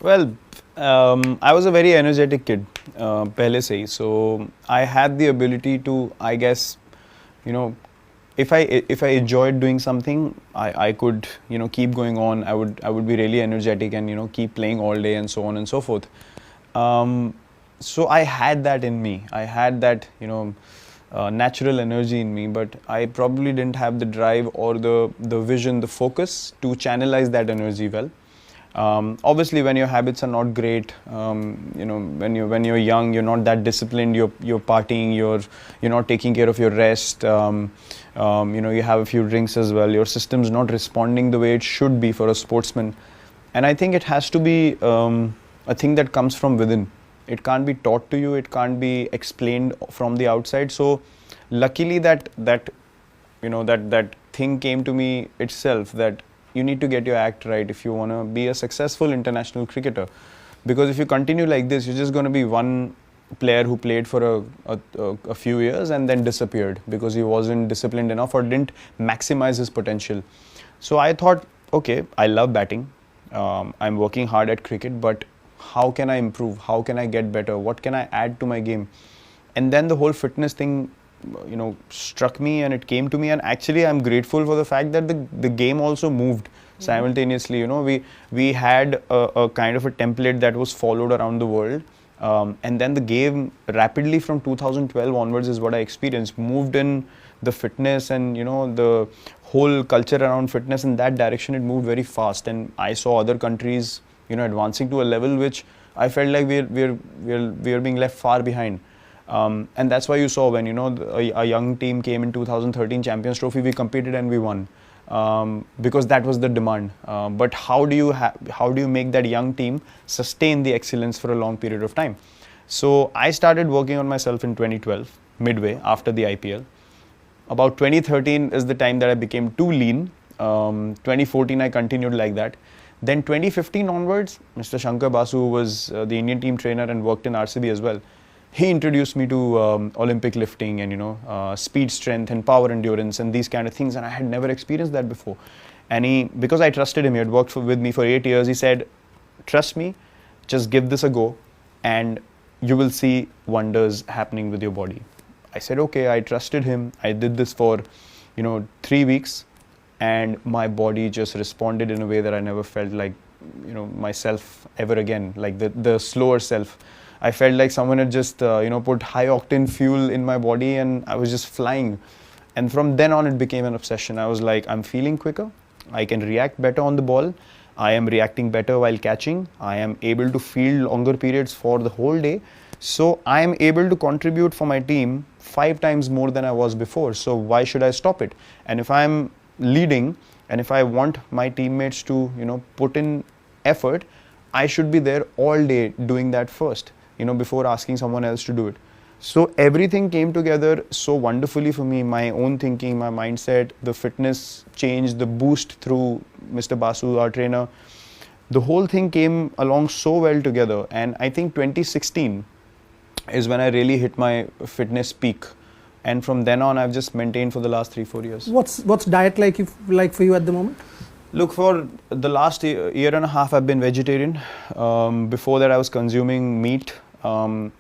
Well, I was a very energetic kid, pehle se hi. So I had the ability to, I guess, you know, if I enjoyed doing something, I could keep going on. I would be really energetic and keep playing all day and so on and so forth. So I had that in me. I had that natural energy in me, but I probably didn't have the drive or the vision, the focus to channelize that energy well. Obviously, when your habits are not great, when you're young, you're not that disciplined. You're partying. You're not taking care of your rest. You have a few drinks as well. Your system's not responding the way it should be for a sportsman. And I think it has to be a thing that comes from within. It can't be taught to you. It can't be explained from the outside. So, luckily, that thing came to me itself, that you need to get your act right if you want to be a successful international cricketer. Because if you continue like this, you're just going to be one player who played for a few years and then disappeared because he wasn't disciplined enough or didn't maximize his potential. So I thought, okay, I love batting. I'm working hard at cricket, but how can I improve? How can I get better? What can I add to my game? And then the whole fitness thing struck me and it came to me, and actually I'm grateful for the fact that the game also moved simultaneously. We had a kind of a template that was followed around the world, and then the game rapidly from 2012 onwards is what I experienced, moved in the fitness and the whole culture around fitness in that direction. It moved very fast, and I saw other countries advancing to a level which I felt like we're being left far behind. And that's why you saw when a young team came in 2013 Champions Trophy, we competed and we won, because that was the demand. But how do you make that young team sustain the excellence for a long period of time? So I started working on myself in 2012, midway after the IPL. About 2013 is the time that I became too lean. 2014 I continued like that. Then 2015 onwards, Mr. Shankar Basu, who was the Indian team trainer and worked in RCB as well, he introduced me to Olympic lifting and speed, strength and power endurance and these kind of things, and I had never experienced that before. And because I trusted him, he had worked with me for 8 years, he said, trust me, just give this a go and you will see wonders happening with your body. I said, okay, I trusted him. I did this for 3 weeks and my body just responded in a way that I never felt like myself ever again, like the slower self. I felt like someone had just put high octane fuel in my body and I was just flying. And from then on it became an obsession. I was like, I'm feeling quicker, I can react better on the ball, I am reacting better while catching, I am able to field longer periods for the whole day. So I am able to contribute for my team 5 times more than I was before. So why should I stop it? And if I'm leading and if I want my teammates to put in effort, I should be there all day doing that first, before asking someone else to do it. So everything came together so wonderfully for me. My own thinking, my mindset, the fitness change, the boost through Mr. Basu, our trainer, the whole thing came along so well together. And I think 2016 is when I really hit my fitness peak. And from then on, I've just maintained for the last 3-4 years. What's diet like for you at the moment? Look, for the last year and a half, I've been vegetarian. Before that, I was consuming meat,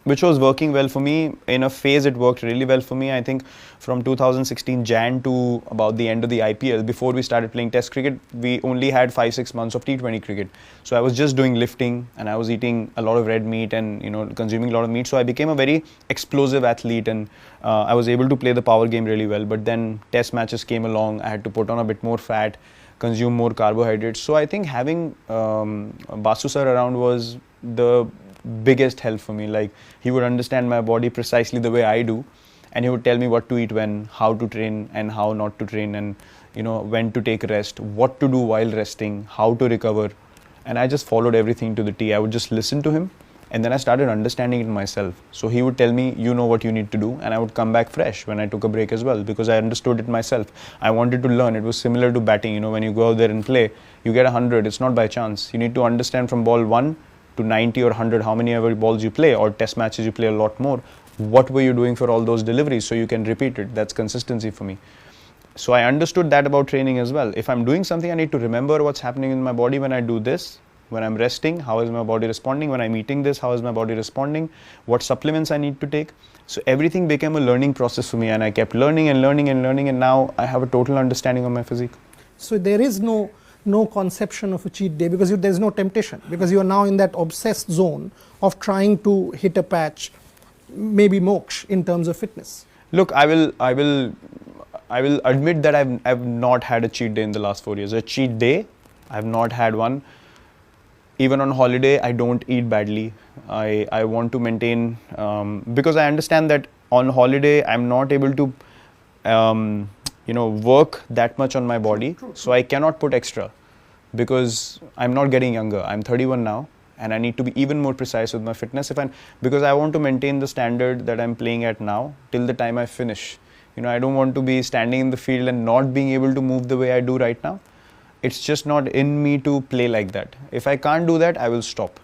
which was working well for me. In a phase, it worked really well for me. I think from 2016 Jan to about the end of the IPL, before we started playing Test cricket, we only had 5-6 months of T20 cricket. So I was just doing lifting and I was eating a lot of red meat and consuming a lot of meat. So I became a very explosive athlete and I was able to play the power game really well. But then Test matches came along. I had to put on a bit more fat, consume more carbohydrates. So I think having Basu sir around was the biggest help for me. Like, he would understand my body precisely the way I do, and he would tell me what to eat when, how to train and how not to train, and when to take rest, what to do while resting, how to recover. And I just followed everything to the T. I would just listen to him, and then I started understanding it myself. So he would tell me, you know what you need to do, and I would come back fresh when I took a break as well, because I understood it myself. I wanted to learn. It was similar to batting. When you go out there and play, you get 100. It's not by chance. You need to understand from ball 1 to 90 or 100, how many ever balls you play, or Test matches you play a lot more. What were you doing for all those deliveries so you can repeat it? That's consistency for me. So I understood that about training as well. If I'm doing something, I need to remember what's happening in my body when I do this, When I'm resting, how is my body responding? When I'm eating this, how is my body responding? What supplements I need to take? So everything became a learning process for me, and I kept learning and learning and learning, and now I have a total understanding of my physique. So there is no conception of a cheat day because there's no temptation, because you are now in that obsessed zone of trying to hit a patch, maybe moksha in terms of fitness. Look, I will admit that I've not had a cheat day in the last 4 years. A cheat day, I've not had one. Even on holiday, I don't eat badly. I want to maintain, because I understand that on holiday I'm not able to work that much on my body. So I cannot put extra because I'm not getting younger. I'm 31 now, and I need to be even more precise with my fitness because I want to maintain the standard that I'm playing at now till the time I finish. I don't want to be standing in the field and not being able to move the way I do right now. It's just not in me to play like that. If I can't do that, I will stop.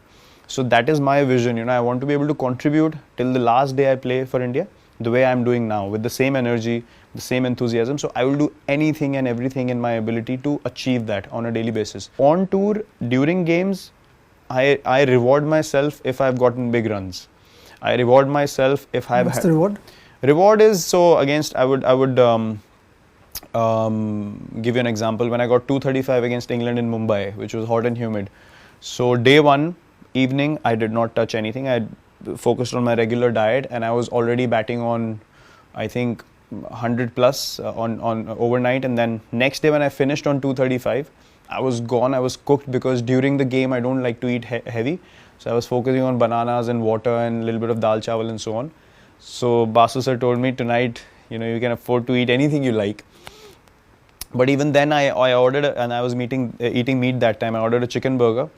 So that is my vision. I want to be able to contribute till the last day I play for India the way I'm doing now, with the same energy, the same enthusiasm. So I will do anything and everything in my ability to achieve that on a daily basis. On tour, during games, I reward myself if I've gotten big runs. I reward myself if I've What's the reward? Reward is, so against, I would give you an example. When I got 235 against England in Mumbai, which was hot and humid. So day one, evening, I did not touch anything. I focused on my regular diet, and I was already batting on, I think, 100 plus on overnight. And then next day when I finished on 235, I was gone. I was cooked, because during the game I don't like to eat heavy. So I was focusing on bananas and water and a little bit of dal chawal and so on. So Basu sir told me, tonight, you can afford to eat anything you like. But even then I ordered, and I was eating meat that time. I ordered a chicken burger.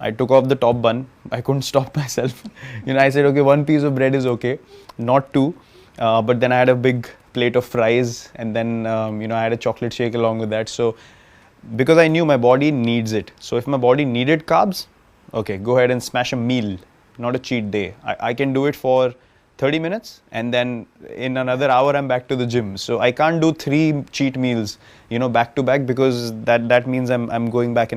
I took off the top bun. I couldn't stop myself. I said, okay, one piece of bread is okay, not two. But then I had a big plate of fries, and then I had a chocolate shake along with that. So because I knew my body needs it. So if my body needed carbs, okay, go ahead and smash a meal, not a cheat day. I can do it for 30 minutes, and then in another hour I'm back to the gym. So I can't do 3 cheat meals, back to back, because that means I'm going back in my